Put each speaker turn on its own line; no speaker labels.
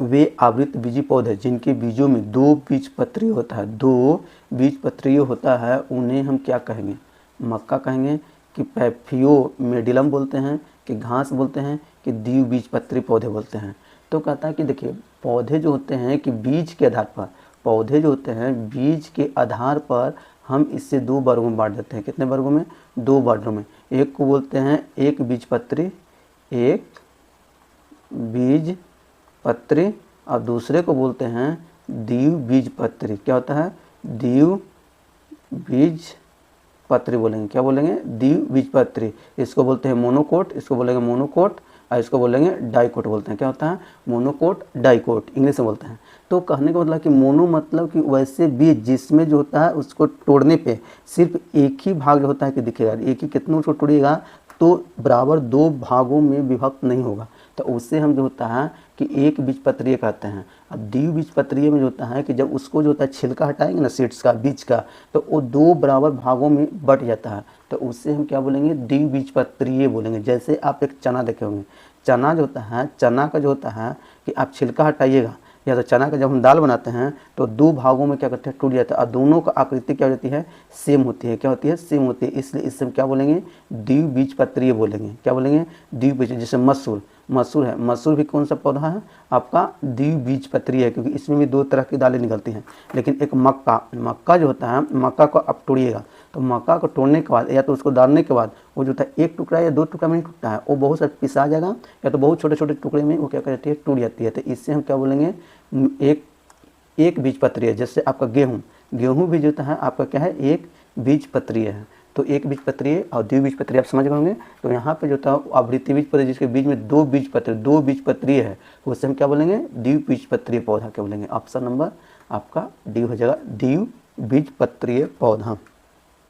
वे आवृत बीजी पौधे जिनके बीजों में 2 बीजपत्री होता है, 2 बीजपत्री होता है, उन्हें हम क्या कहेंगे? मक्का कहेंगे कि पैफियोमेडिलम बोलते हैं कि घास बोलते हैं कि द्विबीजपत्री पौधे बोलते हैं। तो कहता है कि देखिए पौधे जो होते हैं कि बीज के आधार पर, पौधे जो होते हैं बीज के आधार पर हम इससे 2 वर्गों में बांट देते हैं। कितने वर्गों में? 2 वर्गों में। एक को बोलते हैं एक बीजपत्री, एक बीजपत्री, और दूसरे को बोलते हैं द्विबीजपत्री। क्या होता है? द्विबीजपत्री बोलेंगे। क्या बोलेंगे? द्विबीजपत्री। इसको बोलते हैं मोनोकोट, इसको बोलेंगे मोनोकोट, और इसको बोलेंगे डाइकोट बोलते हैं। क्या होता है? मोनोकोट, डाइकोट इंग्लिश में बोलते हैं। तो कहने का मतलब कि मोनो मतलब कि वैसे बीज जिसमें जो होता है उसको तोड़ने पे सिर्फ एक ही भाग जो होता है कि दिखेगा, एक ही कितनों को तोड़िएगा तो बराबर 2 भागों में विभक्त नहीं होगा, तो उससे हम जो होता है कि एक बीजपत्रीय कहते हैं। अब द्विबीजपत्रीय में जो होता है कि जब उसको जो होता है छिलका हटाएंगे ना सीड्स का, बीज का, तो वो 2 बराबर भागों में बट जाता है, तो उससे हम क्या बोलेंगे? द्विबीजपत्रीय बोलेंगे। जैसे आप एक चना देखे होंगे, चना जो होता है, चना का जो होता है कि आप छिलका हटाइएगा या तो चना का जब हम दाल बनाते हैं तो 2 भागों में क्या करते हैं? टूट जाता है, और दोनों का आकृति क्या हो जाती है? सेम होती है। क्या होती है? सेम होती है। इसलिए इससे हम क्या बोलेंगे? द्विबीजपत्रीय बोलेंगे। क्या बोलेंगे? द्विबीज। जैसे मसूर, मसूर है, मसूर भी कौन सा पौधा है? आपका द्विबीजपत्रीय है, क्योंकि इसमें भी 2 तरह की दालें निकलती हैं। लेकिन एक मक्का, मक्का जो होता है, मक्का को आप तोड़िएगा तो मक्का को तोड़ने के बाद या तो उसको डालने के बाद वो जो होता है 1 टुकड़ा या 2 टुकड़ा में नहीं टूटता है, वो बहुत सारा पिसा जाएगा या तो बहुत छोटे छोटे टुकड़े में वो क्या कर जाती है? टूट जाती है। तो इससे हम क्या बोलेंगे? एक बीजपत्री है। जैसे आपका गेहूँ, गेहूँ भी जो होता है आपका क्या है? एक बीजपत्रीय है। तो एक बीजपत्रीय और द्विबीजपत्रीय आप समझ गए होंगे। तो यहाँ पे जो होता है आवृत्ति बीजपत्री जिसके बीच में 2 बीजपत्रीय है, उससे हम क्या बोलेंगे? द्विबीजपत्रीय पौधा क्या बोलेंगे? ऑप्शन नंबर आपका डी हो जाएगा, द्विबीजपत्रीय पौधा।